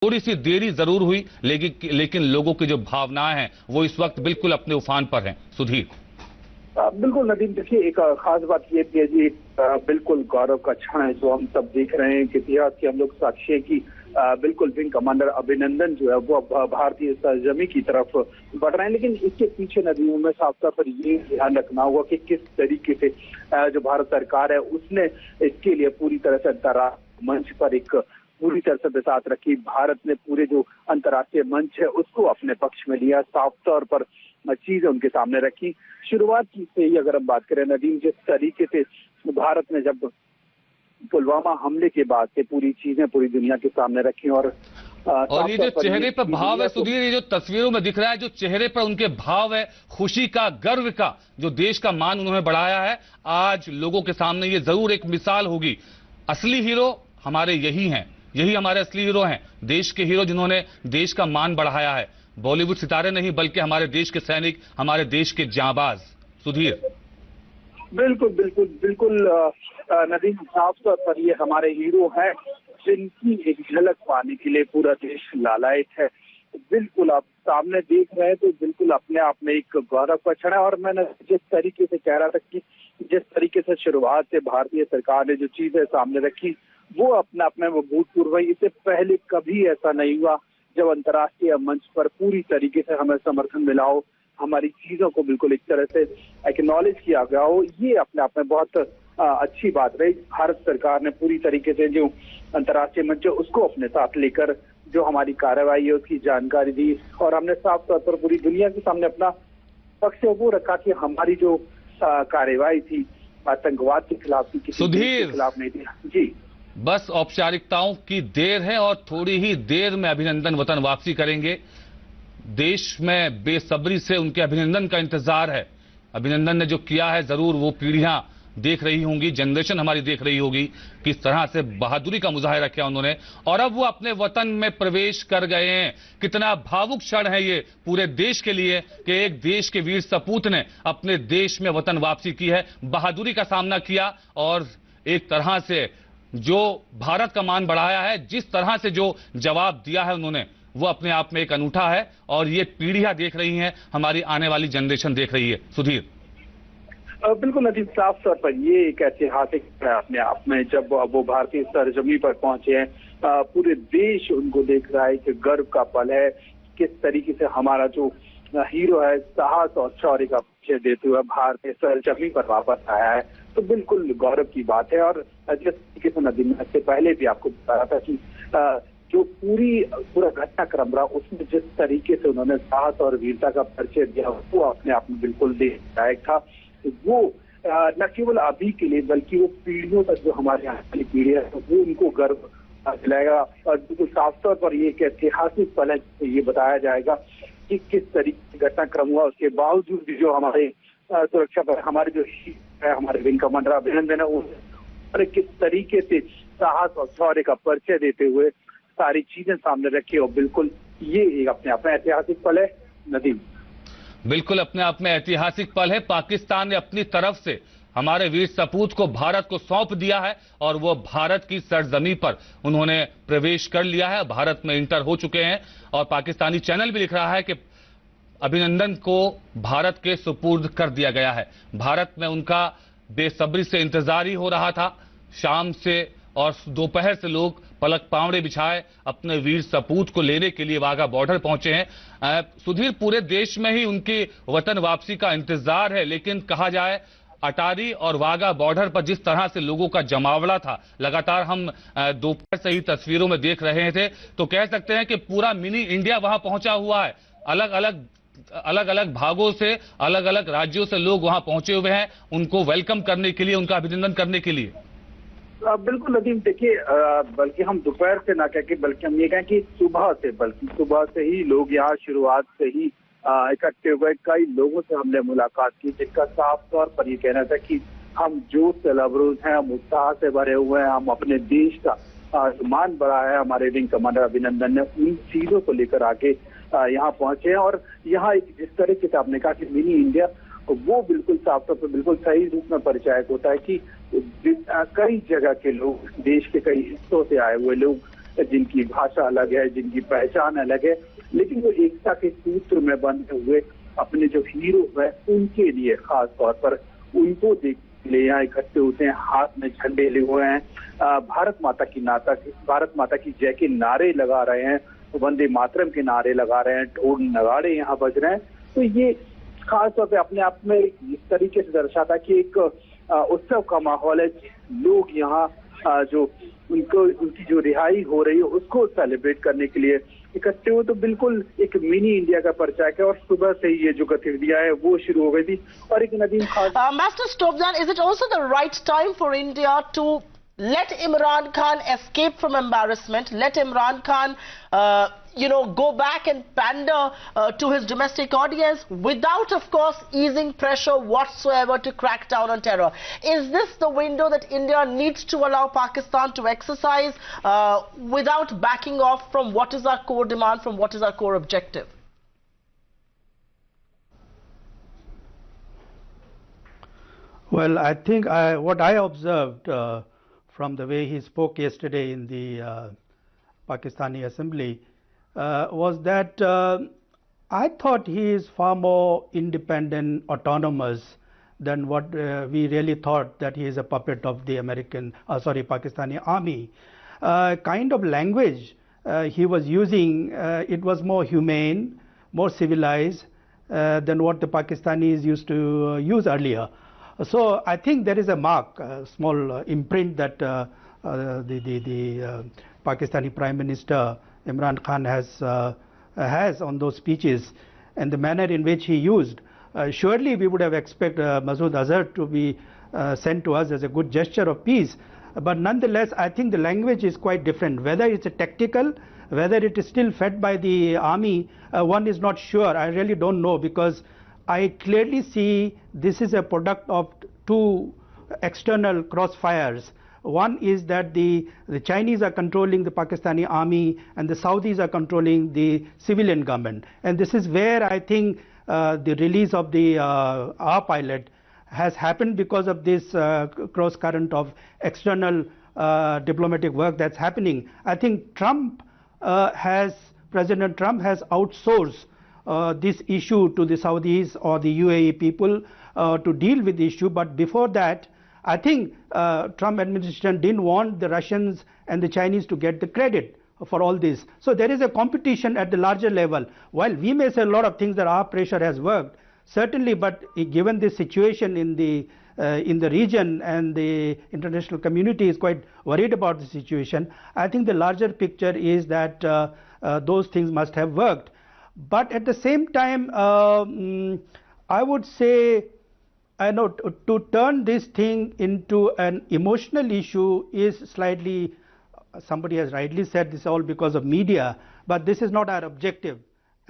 थोड़ी सी देरी जरूर हुई, लेकिन लोगों की जो भावनाएं हैं वो इस वक्त बिल्कुल अपने उफान पर हैं। सुधीर। बिल्कुल नदीम, देखिए एक खास बात ये भी है जी, बिल्कुल गौरव का क्षण है जो हम सब देख रहे हैं कि इतिहास के हम लोग साक्षी हैं कि बिल्कुल विंग कमांडर अभिनंदन जो है वो भारतीय सरजमी की तरफ बढ़ रहे हैं। लेकिन इसके पीछे नदियों में साफ तौर पर ये ध्यान रखना होगा कि किस तरीके से जो भारत सरकार है उसने इसके लिए पूरी तरह से अंतर्राष्ट्रीय मंच पर एक पूरी तरह से बिसात रखी। भारत ने पूरे जो अंतर्राष्ट्रीय मंच है उसको अपने पक्ष में लिया, साफ तौर पर चीजें उनके सामने रखी। शुरुआत की से ही अगर हम बात करें नदीम, जिस तरीके से भारत ने जब पुलवामा हमले के बाद से पूरी चीजें पूरी दुनिया के सामने रखी और ये जो चेहरे पर भाव है सुधीर, ये जो तस्वीरों में दिख रहा है, जो चेहरे पर उनके भाव है, खुशी का, गर्व का, जो देश का मान उन्होंने बढ़ाया है, आज लोगों के सामने ये जरूर एक मिसाल होगी। असली हीरो हमारे यही हैं, यही हमारे असली हीरो हैं, देश के हीरो जिन्होंने देश का मान बढ़ाया है। बॉलीवुड सितारे नहीं बल्कि हमारे देश के सैनिक, हमारे देश के जांबाज। सुधीर। बिल्कुल बिल्कुल बिल्कुल नदीम, साफ तौर पर ये हमारे हीरो हैं जिनकी एक झलक पाने के लिए पूरा देश लालायित है। बिल्कुल आप सामने देख रहे हैं तो बिल्कुल अपने आप में एक गौरव का क्षण है। और मैंने जिस तरीके से कह रहा था कि जिस तरीके से शुरुआत से भारतीय सरकार ने जो चीजें सामने रखी वो अपने आप में वो भूतपूर्व है। इससे पहले कभी ऐसा नहीं हुआ जब अंतर्राष्ट्रीय मंच पर पूरी तरीके से हमें समर्थन मिला हो, हमारी चीजों को बिल्कुल एक तरह से एक्नॉलेज किया गया हो। ये अपने आप में बहुत अच्छी बात रही। भारत सरकार ने पूरी तरीके से जो अंतर्राष्ट्रीय मंच है उसको अपने साथ लेकर जो हमारी कार्रवाई है उसकी जानकारी दी और हमने साफ तौर पर पूरी दुनिया के सामने अपना पक्ष वो रखा कि हमारी जो कार्रवाई थी आतंकवाद के खिलाफ थी, किसी के खिलाफ नहीं थी। जी, बस औपचारिकताओं की देर है और थोड़ी ही देर में अभिनंदन वतन वापसी करेंगे। देश में बेसब्री से उनके अभिनंदन का इंतजार है। अभिनंदन ने जो किया है जरूर वो पीढ़ियां देख रही होंगी, जनरेशन हमारी देख रही होगी किस तरह से बहादुरी का मुजाहिरा किया उन्होंने। और अब वो अपने वतन में प्रवेश कर गए हैं। कितना भावुक क्षण है ये पूरे देश के लिए कि एक देश के वीर सपूत ने अपने देश में वतन वापसी की है, बहादुरी का सामना किया और एक तरह से जो भारत का मान बढ़ाया है, जिस तरह से जो जवाब दिया है उन्होंने, वो अपने आप में एक अनूठा है और ये पीढ़ियां देख रही हैं, हमारी आने वाली जनरेशन देख रही है। सुधीर। बिल्कुल नदीम, साफ तौर पर ये एक ऐतिहासिक है अपने आप में। जब वो भारतीय सरजमी पर पहुंचे हैं, पूरे देश उनको देख रहा है कि गर्व का पल है। किस तरीके से हमारा जो हीरो है साहस और शौर्य का परिचय देते हुए भारतीय सरजमी पर वापस आया है, तो बिल्कुल गौरव की बात है। और जिस तरीके से नदीम इससे पहले भी आपको बता रहा था कि जो पूरा घटनाक्रम रहा उसमें जिस तरीके से उन्होंने साहस और वीरता का परिचय दिया वो अपने आप में बिल्कुल देखदायक था। वो न केवल अभी के लिए बल्कि वो पीढ़ियों तक जो हमारे यहाँ की पीढ़ी है तो वो उनको गर्व दिलाएगा। और बिल्कुल साफ तौर पर ये एक ऐतिहासिक पल है, ये बताया जाएगा कि किस तरीके से घटनाक्रम हुआ। उसके बावजूद भी जो हमारे सुरक्षा पर हमारे जो है हमारे विंग कमांडर अभिनंदन है वो किस तरीके से साहस और शौर्य का परिचय देते हुए सारी चीजें सामने रखी। और बिल्कुल ये एक अपने आप में ऐतिहासिक पल है नदीम। बिल्कुल अपने आप में ऐतिहासिक पल है। पाकिस्तान ने अपनी तरफ से हमारे वीर सपूत को भारत को सौंप दिया है और वो भारत की सरजमी पर उन्होंने प्रवेश कर लिया है, भारत में इंटर हो चुके हैं। और पाकिस्तानी चैनल भी लिख रहा है कि अभिनंदन को भारत के सुपुर्द कर दिया गया है। भारत में उनका बेसब्री से इंतजार ही हो रहा था। शाम से और दोपहर से लोग पलक पावड़े बिछाए अपने वीर सपूत को लेने के लिए वाघा बॉर्डर पहुंचे हैं। सुधीर, पूरे देश में ही उनकी वतन वापसी का इंतजार है, लेकिन कहा जाए अटारी और वाघा बॉर्डर पर जिस तरह से लोगों का जमावड़ा था, लगातार हम दोपहर से ही तस्वीरों में देख रहे थे, तो कह सकते हैं कि पूरा मिनी इंडिया वहां पहुंचा हुआ है। अलग अलग भागों से, अलग अलग राज्यों से लोग वहां पहुंचे हुए हैं उनको वेलकम करने के लिए, उनका अभिनंदन करने के लिए। बिल्कुल नदीम, देखिए बल्कि हम दोपहर से ना कह के बल्कि हम ये कहें कि सुबह से ही लोग यहाँ शुरुआत से ही इकट्ठे हुए। कई लोगों से हमने मुलाकात की जिनका साफ तौर पर ये कहना था कि हम जोश से लबरेज हैं, हम उत्साह से भरे हुए हैं, हम अपने देश का सम्मान बढ़ा है। हमारे विंग कमांडर अभिनंदन ने उन चीजों को लेकर आके यहाँ पहुंचे हैं। और यहाँ एक जिस तरीके से आपने कहा कि मिनी इंडिया, वो बिल्कुल साफ तौर पर बिल्कुल सही रूप में परिचायक होता है कि कई जगह के लोग, देश के कई हिस्सों से आए हुए लोग जिनकी भाषा अलग है, जिनकी पहचान अलग है, लेकिन वो एकता के सूत्र में बंधे हुए अपने जो हीरो है उनके लिए खास तौर पर उनको देखने के लिए यहाँ इकट्ठे होते हैं, हाथ में झंडे लिए हुए हैं, भारत माता की जय के नारे लगा रहे हैं, वंदे मातरम के नारे लगा रहे हैं, ढोल नगाड़े यहाँ बज रहे हैं। तो ये खास तौर पे अपने आप में इस तरीके से दर्शाता कि एक उत्सव का माहौल है। लोग यहाँ जो उनकी जो रिहाई हो रही है उसको सेलिब्रेट करने के लिए इकट्ठे हो, तो बिल्कुल एक मिनी इंडिया का परिचय है। और सुबह से ही ये जो गतिविधियां है वो शुरू हो गई थी। और एक नदीम खास Master Stobdan, is it also the right time for India to let Imran Khan escape from embarrassment, let Imran Khan go back and pander to his domestic audience without, of course, easing pressure whatsoever to crack down on terror? Is this the window that India needs to allow Pakistan to exercise without backing off from what is our core demand, from what is our core objective? Well, I think what I observed from the way he spoke yesterday in the Pakistani assembly was that I thought he is far more independent, autonomous than what we really thought, that he is a puppet of the Pakistani army. Kind of language he was using, it was more humane, more civilized than what the Pakistanis used to use earlier. So I think there is a mark, a small imprint that the Pakistani Prime Minister Imran Khan has on those speeches and the manner in which he used. Surely we would have expected Masood Azhar to be sent to us as a good gesture of peace, but nonetheless I think the language is quite different. Whether it's a tactical, whether it is still fed by the army, one is not sure. I really don't know, because I clearly see this is a product of two external crossfires. One is that the Chinese are controlling the Pakistani army and the Saudis are controlling the civilian government. And this is where I think the release of the our pilot has happened, because of this cross current of external diplomatic work that's happening. I think President Trump has outsourced this issue to the Saudis or the UAE people to deal with the issue. But before that, I think Trump administration didn't want the Russians and the Chinese to get the credit for all this. So there is a competition at the larger level. While we may say a lot of things that our pressure has worked, certainly, but given the situation in the region, and the international community is quite worried about the situation, I think the larger picture is that those things must have worked. But at the same time, I would say, I know to turn this thing into an emotional issue is slightly, somebody has rightly said this is all because of media, but this is not our objective.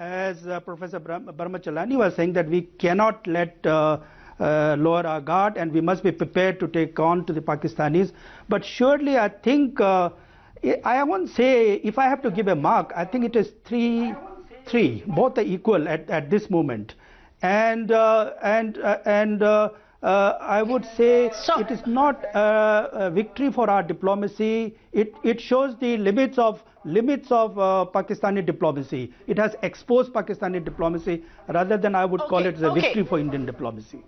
As Professor Chalani was saying, that we cannot let lower our guard, and we must be prepared to take on to the Pakistanis. But surely I think, I won't say, if I have to give a mark, I think it is three, both are equal at this moment. And I would say it is not a victory for our diplomacy. It shows the limits of Pakistani diplomacy. It has exposed Pakistani diplomacy, rather than I would call it a victory for Indian diplomacy.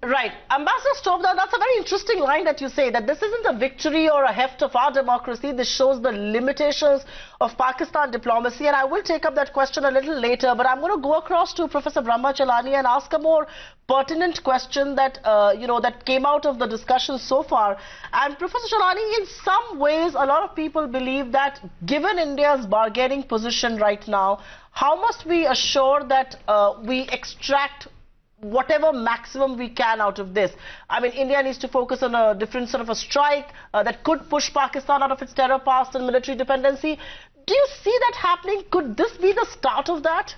Right. Ambassador Stobdan, that's a very interesting line that you say, that this isn't a victory or a heft of our democracy. This shows the limitations of Pakistan diplomacy, and I will take up that question a little later. But I'm going to go across to Professor Brahma Chalani and ask a more pertinent question that that came out of the discussion so far. And Professor Chalani, in some ways, a lot of people believe that given India's bargaining position right now, how must we assure that we extract whatever maximum we can out of this? I mean, India needs to focus on a different sort of a strike that could push Pakistan out of its terror past and military dependency. Do you see that happening? Could this be the start of that?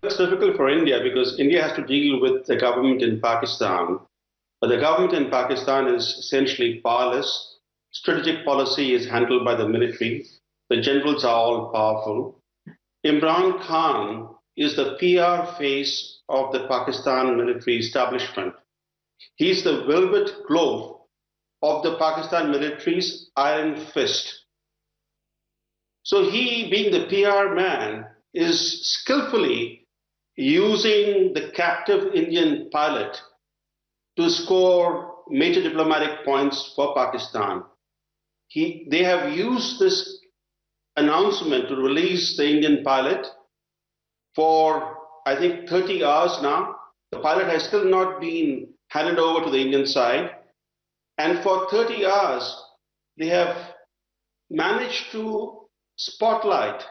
It's difficult for India, because India has to deal with the government in Pakistan. But the government in Pakistan is essentially powerless. Strategic policy is handled by the military. The generals are all powerful. Imran Khan is the PR face of the Pakistan military establishment. He's the velvet glove of the Pakistan military's iron fist. So he, being the PR man, is skillfully using the captive Indian pilot to score major diplomatic points for Pakistan. They have used this announcement to release the Indian pilot for, I think, 30 hours now. The pilot has still not been handed over to the Indian side. And for 30 hours, they have managed to spotlight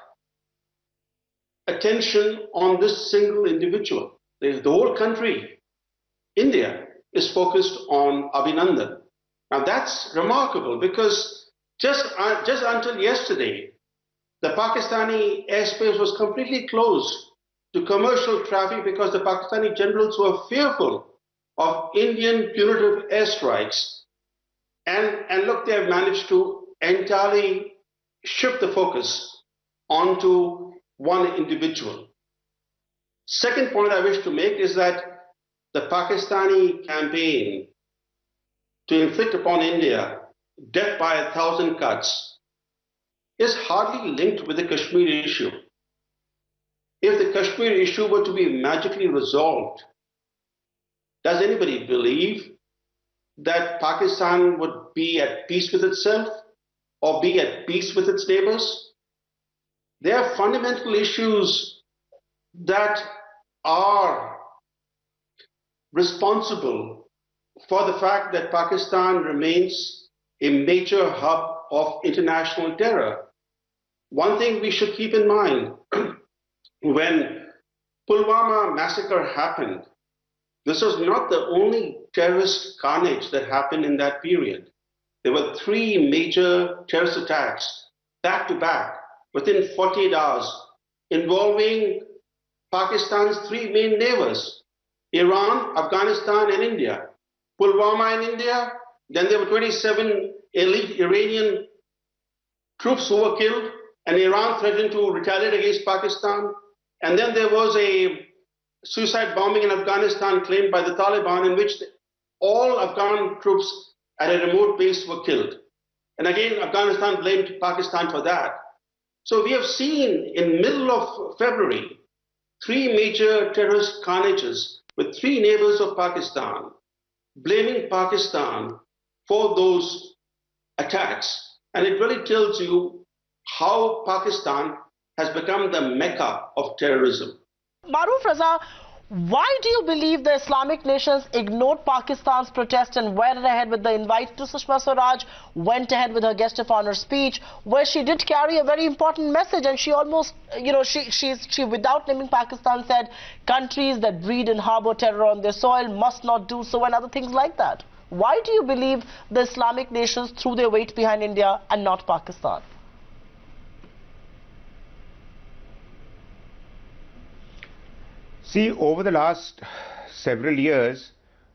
attention on this single individual. The whole country, India, is focused on Abhinandan. Now that's remarkable because just until yesterday, the Pakistani airspace was completely closed to commercial traffic because the Pakistani generals were fearful of Indian punitive airstrikes. And look, they have managed to entirely shift the focus onto one individual. Second point I wish to make is that the Pakistani campaign to inflict upon India death by 1,000 cuts is hardly linked with the Kashmir issue. If the Kashmir issue were to be magically resolved, does anybody believe that Pakistan would be at peace with itself or be at peace with its neighbors? There are fundamental issues that are responsible for the fact that Pakistan remains a major hub of international terror. One thing we should keep in mind, when Pulwama massacre happened, this was not the only terrorist carnage that happened in that period. There were 3 major terrorist attacks back to back within 48 hours involving Pakistan's 3 main neighbors, Iran, Afghanistan and India. Pulwama in India, then there were 27 elite Iranian troops who were killed, and Iran threatened to retaliate against Pakistan. And then there was a suicide bombing in Afghanistan claimed by the Taliban, in which all Afghan troops at a remote base were killed. And again, Afghanistan blamed Pakistan for that. So we have seen in middle of February 3 major terrorist carnages with 3 neighbors of Pakistan blaming Pakistan for those attacks. And it really tells you how Pakistan has become the mecca of terrorism. Maruf Raza, why do you believe the Islamic nations ignored Pakistan's protest and went ahead with the invite to Sushma Swaraj, went ahead with her guest of honor speech, where she did carry a very important message, and she almost, she without naming Pakistan said countries that breed and harbor terror on their soil must not do so, and other things like that. Why do you believe the Islamic nations threw their weight behind India and not Pakistan? See, over the last several years,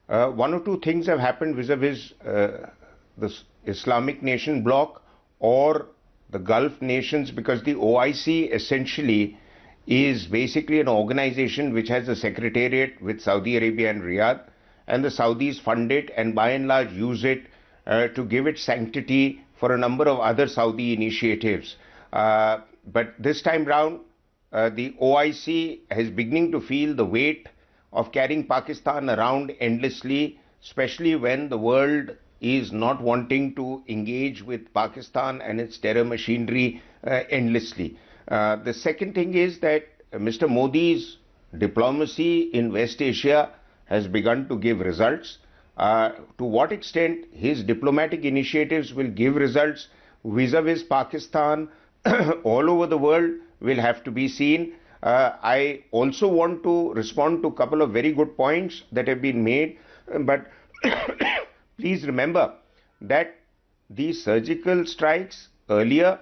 1 or 2 things have happened vis-a-vis the Islamic nation bloc or the Gulf nations, because the OIC essentially is basically an organization which has a secretariat with Saudi Arabia and Riyadh, and the Saudis fund it and by and large use it to give it sanctity for a number of other Saudi initiatives. But this time round, the OIC is beginning to feel the weight of carrying Pakistan around endlessly, especially when the world is not wanting to engage with Pakistan and its terror machinery endlessly. The second thing is that Mr. Modi's diplomacy in West Asia has begun to give results. To what extent his diplomatic initiatives will give results vis-a-vis Pakistan all over the world will have to be seen. I also want to respond to a couple of very good points that have been made, but please remember that these surgical strikes earlier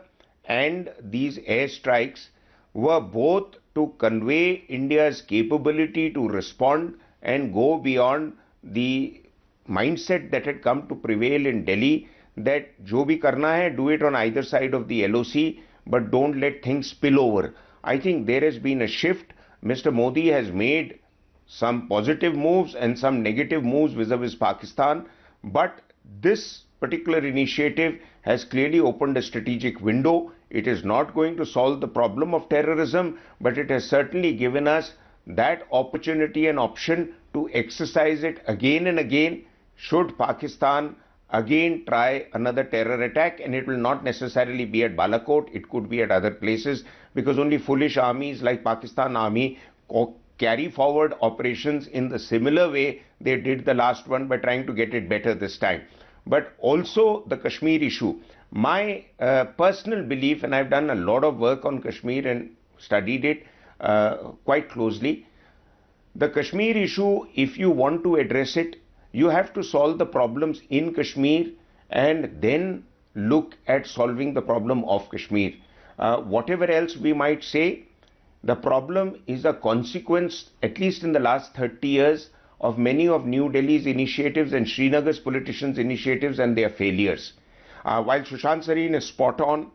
and these air strikes were both to convey India's capability to respond and go beyond the mindset that had come to prevail in Delhi, that jo bhi karna hai, do it on either side of the LOC, but don't let things spill over. I think there has been a shift. Mr. Modi has made some positive moves and some negative moves vis-a-vis Pakistan, but this particular initiative has clearly opened a strategic window. It is not going to solve the problem of terrorism, but it has certainly given us that opportunity and option to exercise it again and again should Pakistan again try another terror attack. And it will not necessarily be at Balakot, it could be at other places, because only foolish armies like Pakistan Army carry forward operations in the similar way they did the last one by trying to get it better this time. But also the Kashmir issue. My personal belief, and I've done a lot of work on Kashmir and studied it quite closely, the Kashmir issue, if you want to address it, you have to solve the problems in Kashmir and then look at solving the problem of Kashmir. Whatever else we might say, the problem is a consequence, at least in the last 30 years, of many of New Delhi's initiatives and Srinagar's politicians' initiatives and their failures. While Sushant Sareen is spot on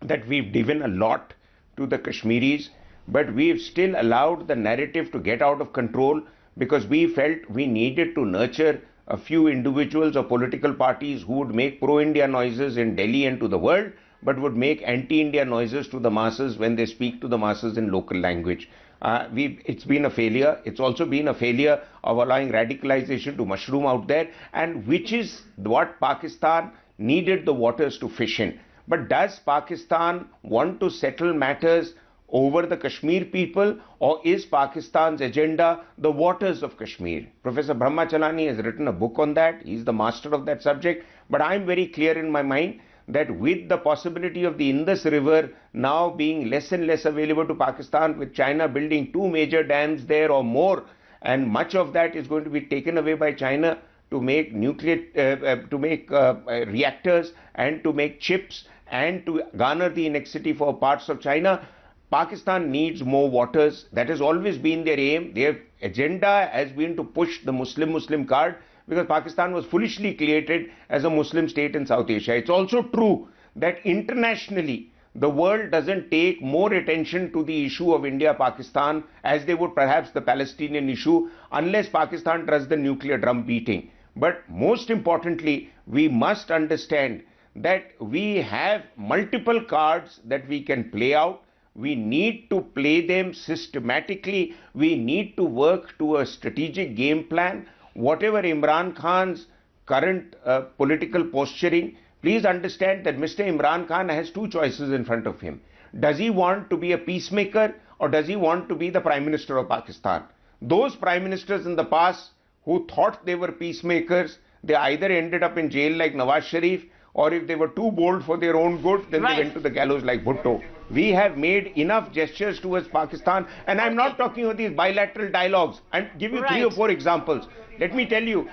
that we've given a lot to the Kashmiris, but we've still allowed the narrative to get out of control because we felt we needed to nurture a few individuals or political parties who would make pro-India noises in Delhi and to the world, but would make anti-India noises to the masses when they speak to the masses in local language. It's been a failure. It's also been a failure of allowing radicalization to mushroom out there, and which is what Pakistan needed the waters to fish in. But does Pakistan want to settle matters over the Kashmir people, or is Pakistan's agenda the waters of Kashmir? Professor Brahmachalani has written a book on that. He's the master of that subject. But I'm very clear in my mind that with the possibility of the Indus River now being less and less available to Pakistan, with China building 2 major dams there or more, and much of that is going to be taken away by China to make reactors and to make chips and to garner the annexity for parts of China, Pakistan needs more waters. That has always been their aim. Their agenda has been to push the Muslim card, because Pakistan was foolishly created as a Muslim state in South Asia. It's also true that internationally, the world doesn't take more attention to the issue of India-Pakistan as they would perhaps the Palestinian issue, unless Pakistan does the nuclear drum beating. But most importantly, we must understand that we have multiple cards that we can play out. We need to play them systematically. We need to work to a strategic game plan. Whatever Imran Khan's current political posturing, please understand that Mr. Imran Khan has 2 choices in front of him. Does he want to be a peacemaker, or does he want to be the Prime Minister of Pakistan? Those Prime Ministers in the past who thought they were peacemakers, they either ended up in jail like Nawaz Sharif, or if they were too bold for their own good, then they went to the gallows like Bhutto. We have made enough gestures towards Pakistan, and I'm not talking about these bilateral dialogues. I'll give you 3 or 4 examples. Let me tell you,